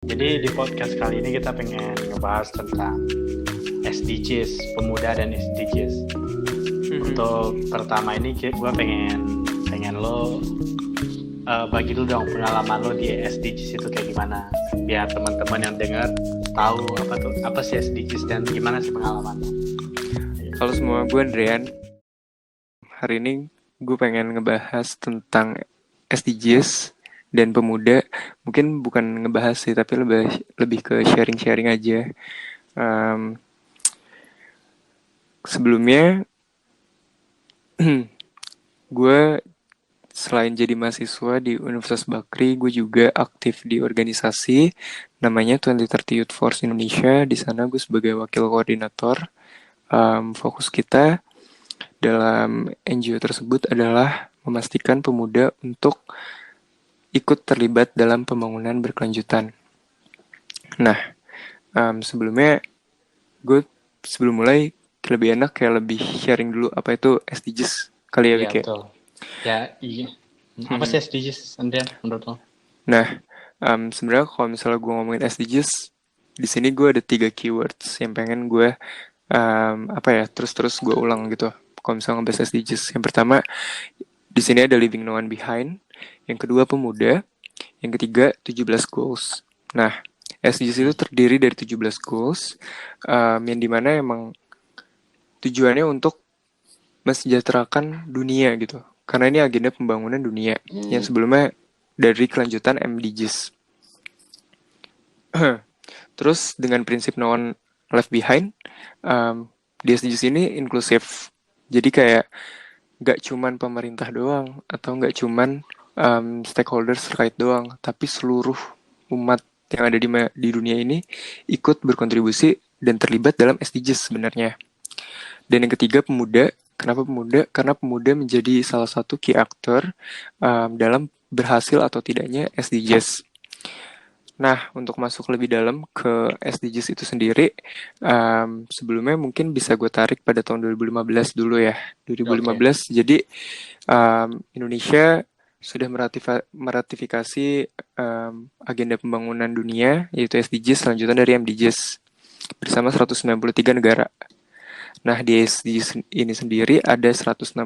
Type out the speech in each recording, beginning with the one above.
Jadi di podcast kali ini kita pengen ngebahas tentang SDGs, pemuda dan SDGs. Untuk pertama ini gue pengen lo bagi dulu dong pengalaman lo di SDGs itu kayak gimana, biar teman-teman yang dengar tahu apa sih SDGs dan gimana sih pengalaman lo. Halo semua, gue Andrean. Hari ini gue pengen ngebahas tentang SDGs dan pemuda. Mungkin bukan ngebahas sih, tapi lebih ke sharing-sharing aja. Um, Sebelumnya, gue selain jadi mahasiswa di Universitas Bakri, gue juga aktif di organisasi namanya 2030 Youth Force Indonesia. Di sana gue sebagai wakil koordinator. Fokus kita dalam NGO tersebut adalah memastikan pemuda untuk ikut terlibat dalam pembangunan berkelanjutan. Nah, sebelumnya gue sebelum mulai lebih enak kayak lebih sharing dulu apa itu SDGs kali ya Iya Wike. betul. Ya iya. Apa sih SDGs Andrian menurut lo? Nah, sebenarnya kalau misalnya gue ngomongin SDGs, di sini gue ada 3 keywords yang pengen gue apa ya terus-terus gue ulang gitu. Kalau misalnya ngebahas SDGs, yang pertama di sini ada Leaving No One Behind, yang kedua pemuda, yang ketiga 17 goals. Nah, SDGs itu terdiri dari 17 goals yang dimana emang tujuannya untuk mensejahterakan dunia gitu. Karena ini agenda pembangunan dunia yang sebelumnya dari kelanjutan MDGs. Terus dengan prinsip no one left behind, di SDGs ini inklusif. Jadi kayak gak cuman pemerintah doang atau gak cuman stakeholders terkait doang, tapi seluruh umat yang ada di dunia ini ikut berkontribusi dan terlibat dalam SDGs sebenarnya. Dan yang ketiga pemuda. Kenapa pemuda? Karena pemuda menjadi salah satu key actor dalam berhasil atau tidaknya SDGs. Nah, untuk masuk lebih dalam ke SDGs itu sendiri, sebelumnya mungkin bisa gue tarik pada tahun 2015 dulu ya. Oke. 2015, jadi Indonesia sudah meratifikasi agenda pembangunan dunia, yaitu SDGs, selanjutan dari MDGs, bersama 193 negara. Nah, di SDGs ini sendiri ada 169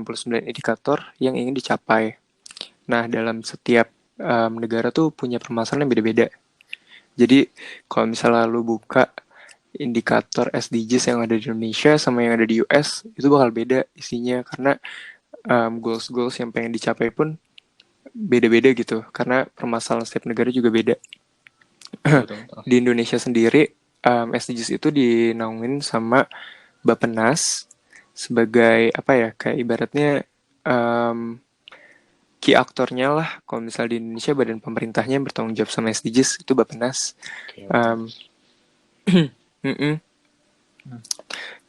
indikator yang ingin dicapai. Nah, dalam setiap negara tuh punya permasalahan yang beda-beda. Jadi kalau misalnya lu buka indikator SDGs yang ada di Indonesia sama yang ada di US itu bakal beda isinya karena goals-goals yang pengen dicapai pun beda-beda gitu karena permasalahan setiap negara juga beda. Betul betul betul. Di Indonesia sendiri SDGs itu dinaungin sama Bappenas sebagai apa ya kayak ibaratnya um, key aktornya lah kalau misal di Indonesia badan pemerintahnya yang bertanggung jawab sama SDGs itu Bappenas. Oke oke. Um,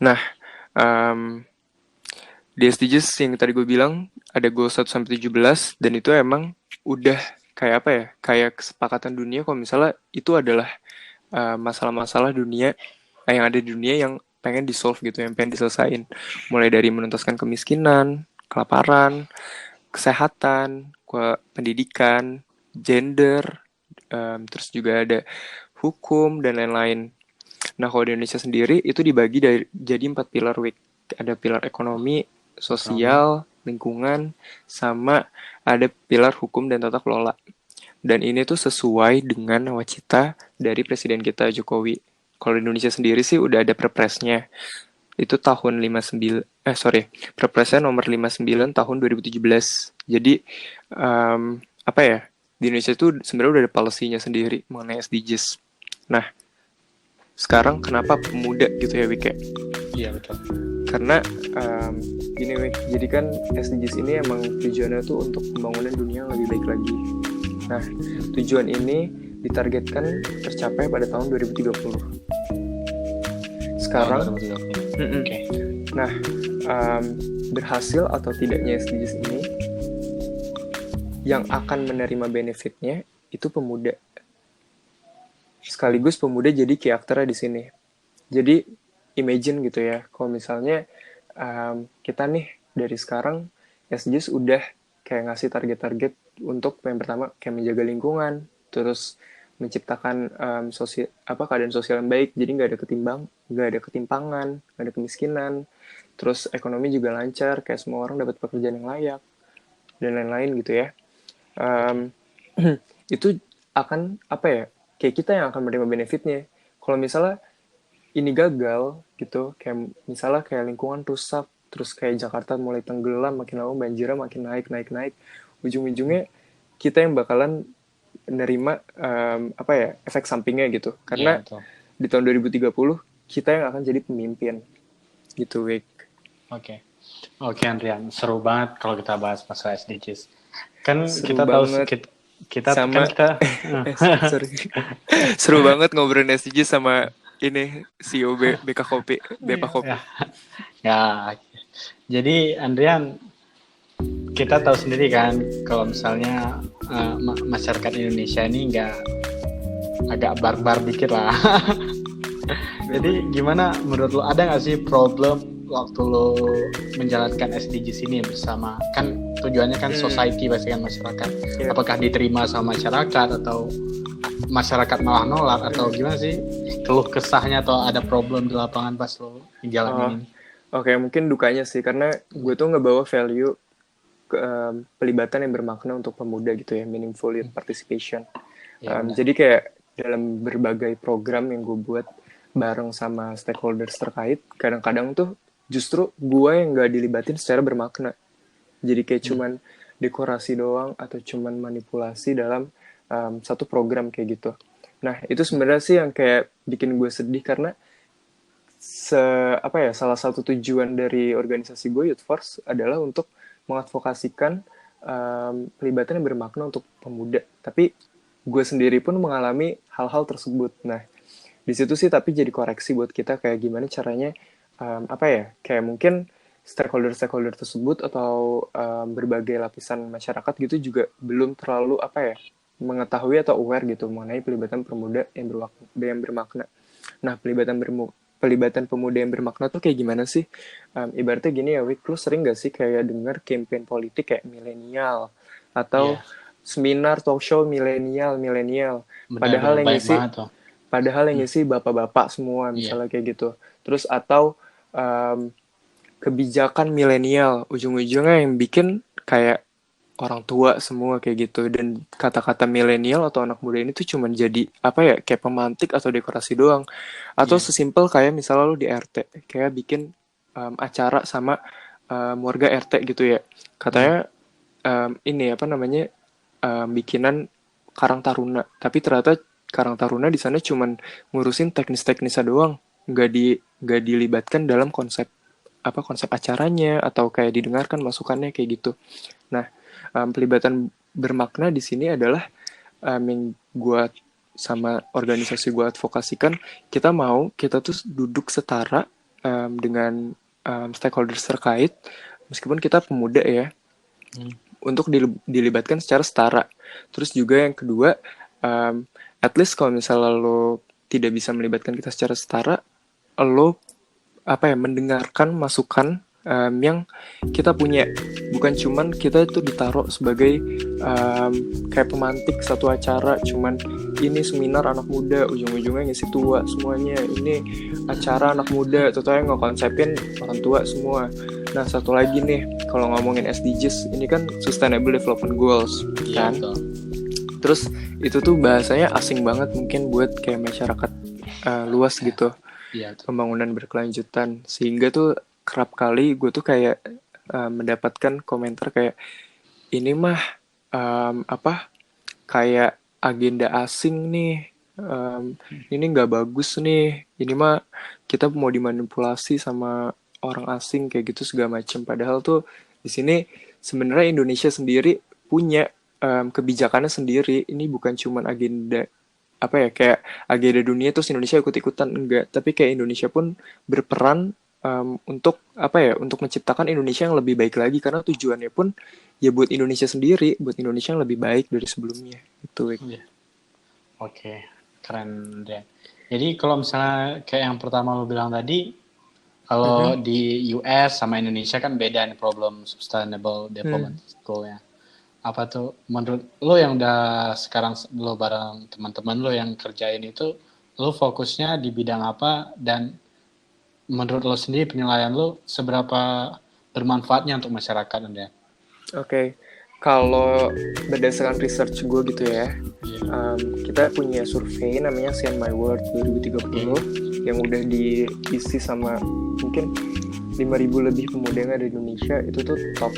nah, um, di SDGs yang tadi gue bilang ada goal 1 sampai 17 dan itu emang udah kayak apa ya? Kayak kesepakatan dunia kalau misalnya itu adalah masalah-masalah dunia yang ada di dunia yang pengen di-solve gitu, yang pengen diselesain. Mulai dari menuntaskan kemiskinan, kelaparan, kesehatan, pendidikan, gender, terus juga ada hukum dan lain-lain. Nah, kalau di Indonesia sendiri itu dibagi jadi 4 pilar WIC. Ada pilar ekonomi, Ekonomi. sosial, lingkungan, sama ada pilar hukum dan tata kelola. Dan ini tuh sesuai dengan nawacita dari Presiden kita Jokowi. Kalau di Indonesia sendiri sih udah ada perpresnya. Itu tahun 59, perpresnya nomor 59 tahun 2017. Jadi, apa ya, di Indonesia itu sebenarnya udah ada policy-nya sendiri mengenai SDGs. Nah, sekarang kenapa pemuda gitu ya Wike? Iya betul. Karena gini Wik, jadi kan SDGs ini emang tujuannya tuh untuk pembangunan dunia yang lebih baik lagi. Nah, tujuan ini ditargetkan tercapai pada tahun 2030. Tahun Sekarang, 2030. Oke. nah berhasil atau tidaknya SDGs ini yang akan menerima benefitnya itu pemuda. Sekaligus pemuda jadi key actor di sini. Jadi imagine gitu ya, kalau misalnya kita nih dari sekarang SDGs udah kayak ngasih target-target untuk yang pertama kayak menjaga lingkungan, terus menciptakan keadaan sosial yang baik, jadi nggak ada ketimpangan, nggak ada kemiskinan, terus ekonomi juga lancar, kayak semua orang dapat pekerjaan yang layak dan lain-lain gitu ya. Um, itu akan apa ya, kayak kita yang akan menerima benefitnya. Kalau misalnya ini gagal gitu, kayak misalnya kayak lingkungan rusak, terus kayak Jakarta mulai tenggelam, makin lama banjirnya makin naik, ujung-ujungnya kita yang bakalan menerima apa ya, efek sampingnya gitu. Iya, Karena betul. di tahun 2030 kita yang akan jadi pemimpin gitu, Wik. Oke, Andrian, seru banget kalau kita bahas masalah SDGs. Kan Seru kita tahu banget kan sama kita sorry. Seru banget ngobrolin SDGs sama ini CEO BK Kopi, Bepa Kopi. ya, ya. Jadi Andrian, kita tahu sendiri kan kalau misalnya masyarakat Indonesia ini agak barbar dikit lah. Jadi gimana menurut lo, ada nggak sih problem waktu lo menjalankan SDGs ini bersama, kan tujuannya kan society pasti kan masyarakat, apakah diterima sama masyarakat atau masyarakat malah nolak atau gimana sih keluh kesahnya, atau ada problem di lapangan pas lo jalanin ini? Oke, mungkin dukanya sih karena gue tuh ngebawa value pelibatan yang bermakna untuk pemuda gitu ya, meaningful youth participation. Jadi kayak dalam berbagai program yang gue buat bareng sama stakeholders terkait, kadang-kadang tuh justru gue yang gak dilibatin secara bermakna. Jadi kayak cuman dekorasi doang atau cuman manipulasi dalam satu program kayak gitu. Nah, itu sebenarnya sih yang kayak bikin gue sedih karena salah satu tujuan dari organisasi gue Youth Force adalah untuk mengadvokasikan pelibatan yang bermakna untuk pemuda. Tapi gue sendiri pun mengalami hal-hal tersebut. Nah, di situ sih tapi jadi koreksi buat kita kayak gimana caranya kayak mungkin stakeholder tersebut atau berbagai lapisan masyarakat gitu juga belum terlalu mengetahui atau aware gitu mengenai pelibatan pemuda yang bermakna. Nah, pelibatan pemuda yang bermakna tuh kayak gimana sih? Ibaratnya gini ya, Wik, lu sering gak sih kayak denger campaign politik kayak milenial atau seminar talk show milenial, padahal yang ngisi bapak-bapak semua misalnya kayak gitu. Terus atau kebijakan milenial, ujung-ujungnya yang bikin kayak orang tua semua kayak gitu, dan kata-kata milenial atau anak muda ini tuh cuman jadi kayak pemantik atau dekorasi doang, atau sesimpel kayak misalnya lu di RT kayak bikin acara sama warga RT gitu ya, katanya ini bikinan Karang Taruna, tapi ternyata Karang Taruna di sana cuman ngurusin teknis-teknisnya doang, nggak dilibatkan dalam konsep acaranya atau kayak didengarkan masukannya kayak gitu. Nah, pelibatan bermakna di sini adalah yang gue sama organisasi gue advokasikan, kita tuh duduk setara dengan stakeholders terkait, meskipun kita pemuda ya, untuk dilibatkan secara setara. Terus juga yang kedua, at least kalau misalnya lo tidak bisa melibatkan kita secara setara, lo mendengarkan masukan yang kita punya, bukan cuman kita itu ditaruh sebagai kayak pemantik satu acara, cuman ini seminar anak muda, ujung-ujungnya ngisi tua semuanya, ini acara anak muda, totalnya ngekonsepin orang tua semua. Nah, satu lagi nih, kalau ngomongin SDGs, ini kan Sustainable Development Goals, kan? Terus itu tuh bahasanya asing banget mungkin buat kayak masyarakat luas gitu. Pembangunan berkelanjutan, sehingga tuh kerap kali gue tuh kayak mendapatkan komentar kayak ini mah kayak agenda asing nih, ini nggak bagus nih, ini mah kita mau dimanipulasi sama orang asing kayak gitu segala macem. Padahal tuh di sini sebenarnya Indonesia sendiri punya kebijakannya sendiri. Ini bukan cuman agenda kayak agenda dunia terus Indonesia ikut-ikutan, enggak, tapi kayak Indonesia pun berperan untuk untuk menciptakan Indonesia yang lebih baik lagi, karena tujuannya pun ya buat Indonesia sendiri, buat Indonesia yang lebih baik dari sebelumnya itu. Oke, keren deh. Jadi kalau misalnya kayak yang pertama lo bilang tadi, kalau di US sama Indonesia kan beda nih problem Sustainable Development Goal-nya. apa tuh menurut lo yang udah sekarang lo bareng teman-teman lo yang kerjain itu, lo fokusnya di bidang apa, dan menurut lo sendiri penilaian lo seberapa bermanfaatnya untuk masyarakat, Anda? Oke, kalau berdasarkan research gue gitu ya, kita punya survei namanya See My World 2030 yang udah diisi sama mungkin 5.000 lebih pemuda yang ada di Indonesia. Itu tuh top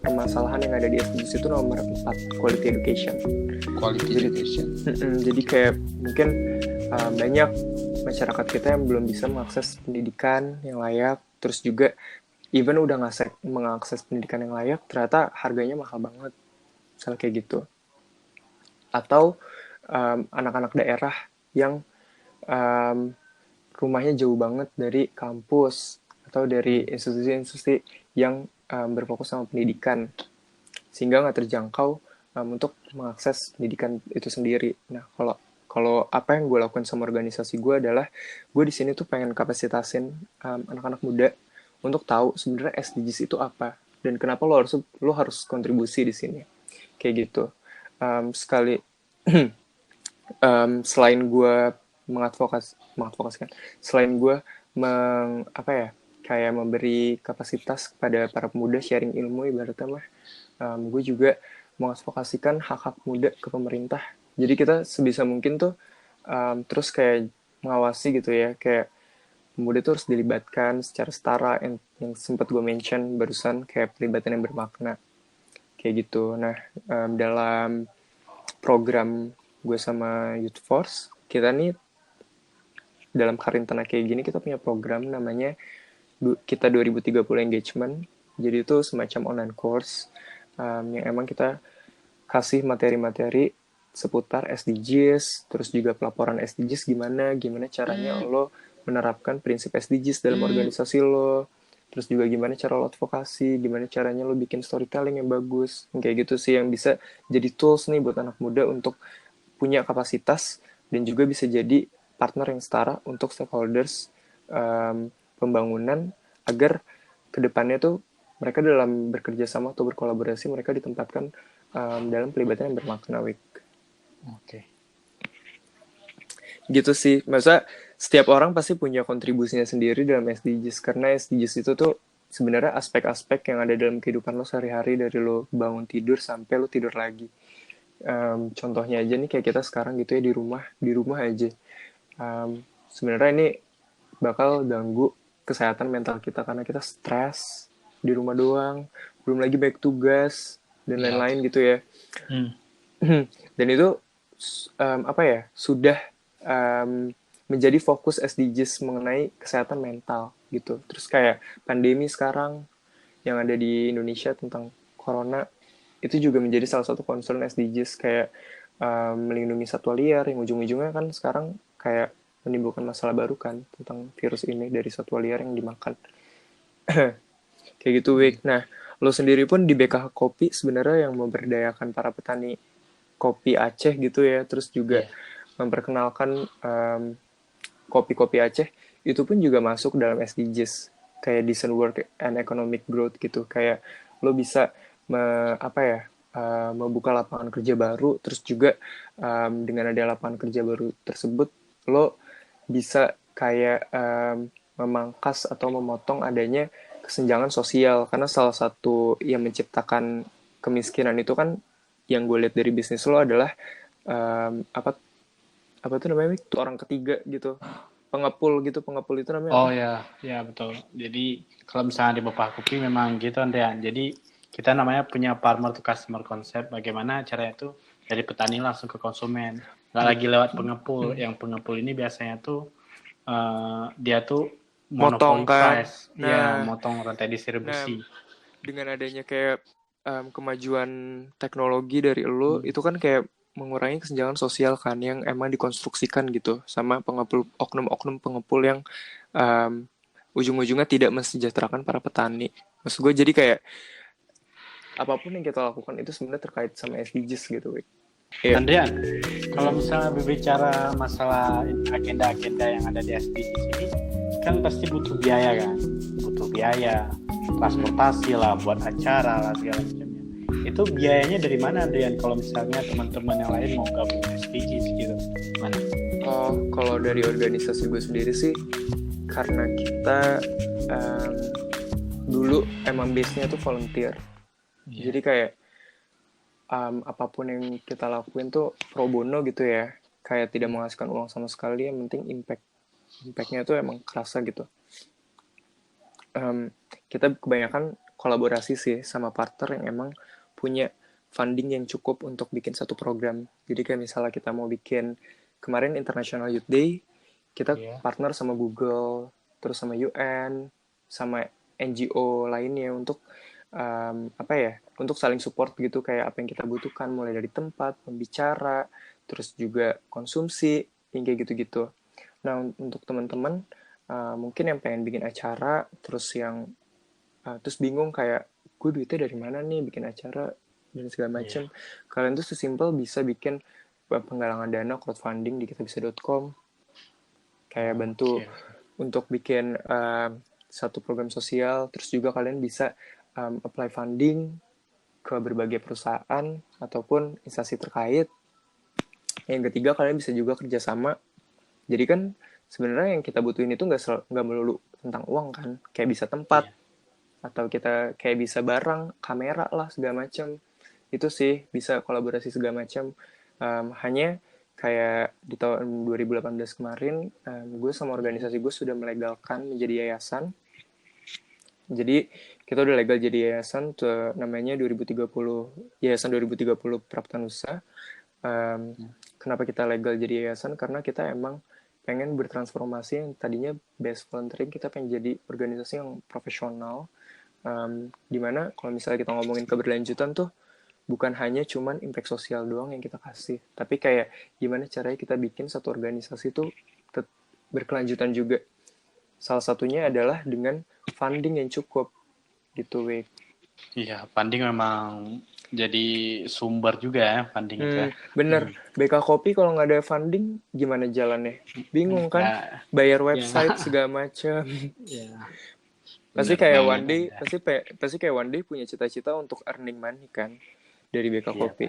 permasalahan yang ada di SDGs itu nomor 4, quality education. Jadi kayak mungkin banyak masyarakat kita yang belum bisa mengakses pendidikan yang layak, terus juga even udah mengakses pendidikan yang layak, ternyata harganya mahal banget, misalnya kayak gitu. Atau anak-anak daerah yang rumahnya jauh banget dari kampus atau dari institusi-institusi yang berfokus sama pendidikan, sehingga nggak terjangkau untuk mengakses pendidikan itu sendiri. Nah, kalau apa yang gue lakukan sama organisasi gue adalah gue di sini tuh pengen kapasitasin anak-anak muda untuk tahu sebenarnya SDGs itu apa dan kenapa lo harus kontribusi di sini, kayak gitu. Selain gue mengadvokasikan, selain gue kayak memberi kapasitas kepada para pemuda, sharing ilmu ibaratnya mah, gue juga mengadvokasikan hak-hak muda ke pemerintah. Jadi kita sebisa mungkin tuh terus kayak mengawasi gitu ya, kayak pemuda tuh harus dilibatkan secara setara, yang sempat gue mention barusan, kayak pelibatan yang bermakna, kayak gitu. Nah, dalam program gue sama Youth Force, kita nih dalam Karintana kayak gini, kita punya program namanya kita 2030 Engagement. Jadi itu semacam online course yang emang kita kasih materi-materi seputar SDGs, terus juga pelaporan SDGs gimana caranya lo menerapkan prinsip SDGs dalam organisasi lo, terus juga gimana cara lo advokasi, gimana caranya lo bikin storytelling yang bagus, kayak gitu sih, yang bisa jadi tools nih buat anak muda untuk punya kapasitas dan juga bisa jadi partner yang setara untuk stakeholders pembangunan, agar kedepannya tuh mereka dalam bekerja sama atau berkolaborasi, mereka ditempatkan dalam pelibatan yang bermakna. Oke. Gitu sih, masa setiap orang pasti punya kontribusinya sendiri dalam SDGs, karena SDGs itu tuh sebenarnya aspek-aspek yang ada dalam kehidupan lo sehari-hari, dari lo bangun tidur sampai lo tidur lagi. Contohnya aja nih kayak kita sekarang gitu ya, di rumah aja. Sebenarnya ini bakal ganggu kesehatan mental kita karena kita stres di rumah doang, belum lagi banyak tugas dan lain-lain gitu ya. Dan itu sudah menjadi fokus SDGs mengenai kesehatan mental gitu. Terus kayak pandemi sekarang yang ada di Indonesia tentang corona, itu juga menjadi salah satu concern SDGs, kayak melindungi satwa liar yang ujung-ujungnya kan sekarang kayak menimbulkan masalah baru kan tentang virus ini dari satwa liar yang dimakan. Kayak gitu, Wik. Nah, lo sendiri pun di BKH Kopi sebenarnya yang memberdayakan para petani kopi Aceh gitu ya, terus juga memperkenalkan kopi-kopi Aceh, itu pun juga masuk dalam SDGs, kayak decent work and economic growth gitu. Kayak lo bisa membuka lapangan kerja baru, terus juga dengan ada lapangan kerja baru tersebut, lo bisa kayak memangkas atau memotong adanya kesenjangan sosial, karena salah satu yang menciptakan kemiskinan itu kan, yang gue lihat dari bisnis lo adalah apa tuh namanya, tuh orang ketiga gitu, pengepul itu namanya apa? Ya betul. Jadi kalau misalnya di Bapak Kopi memang gitu Andrean. Jadi kita namanya punya farmer to customer konsep, bagaimana caranya itu dari petani langsung ke konsumen, nggak lagi lewat pengepul. Yang pengepul ini biasanya tuh dia tuh motong kan, motong rantai distribusi. Dengan adanya kayak kemajuan teknologi dari lo, itu kan kayak mengurangi kesenjangan sosial kan, yang emang dikonstruksikan gitu sama oknum-oknum pengepul yang ujung-ujungnya tidak mensejahterakan para petani. Maksud gue, jadi kayak apapun yang kita lakukan itu sebenarnya terkait sama SDGs gitu, Wik. Andrian, kalau misalnya berbicara masalah agenda-agenda yang ada di SDGs ini, kan pasti butuh biaya kan, transportasi lah, buat acara lah, segala macamnya. Itu biayanya dari mana, Adrian? Kalau misalnya teman-teman yang lain mau gabung SDGs gitu, mana? Oh, kalau dari organisasi gue sendiri sih, karena kita em, dulu emang base-nya tuh volunteer. Iya. Jadi kayak apapun yang kita lakuin tuh pro bono gitu ya. Kayak tidak menghasilkan uang sama sekali, yang penting impact-nya tuh emang kerasa gitu. Kita kebanyakan kolaborasi sih sama partner yang emang punya funding yang cukup untuk bikin satu program. Jadi kayak misalnya kita mau bikin kemarin International Youth Day, kita Iya. partner sama Google, terus sama UN, sama NGO lainnya untuk apa ya, untuk saling support gitu, kayak apa yang kita butuhkan, mulai dari tempat, pembicara, terus juga konsumsi, yang kayak gitu-gitu. Nah, untuk teman-teman mungkin yang pengen bikin acara, terus bingung kayak gue duitnya dari mana nih bikin acara dan segala Iya. macem. Kalian tuh sesimpel bisa bikin penggalangan dana crowdfunding di kitabisa.com, kayak bantu Oke, oke. untuk bikin satu program sosial, terus juga kalian bisa apply funding ke berbagai perusahaan ataupun instansi terkait. Yang ketiga, kalian bisa juga kerjasama. Jadi kan sebenarnya yang kita butuhin itu nggak melulu tentang uang kan, kayak bisa tempat, Iya. atau kita kayak bisa barang, kamera lah segala macam. Itu sih bisa kolaborasi segala macam. Hanya kayak di tahun 2018 kemarin, gue sama Hmm. organisasi gue sudah melegalkan menjadi yayasan. Jadi kita udah legal jadi yayasan tuh, namanya 2030, Yayasan 2030 Praptanusa. Um, Kenapa kita legal jadi yayasan? Karena kita emang pengen bertransformasi, yang tadinya base volunteering, kita pengen jadi organisasi yang profesional. Dimana kalau misalnya kita ngomongin keberlanjutan tuh bukan hanya cuman impact sosial doang yang kita kasih, tapi kayak gimana caranya kita bikin satu organisasi tuh berkelanjutan juga. Salah satunya adalah dengan funding yang cukup gitu, Wik. Iya, funding memang jadi sumber juga ya, funding itu ya. Bener. Hmm. BK Kopi kalau nggak ada funding, gimana jalannya? Bingung kan? Ya, Bayar ya, website segala macam. ya, Pasti benar kayak banget one day, Anda. pasti kayak one day punya cita-cita untuk earning money kan dari BK Iya, Kopi.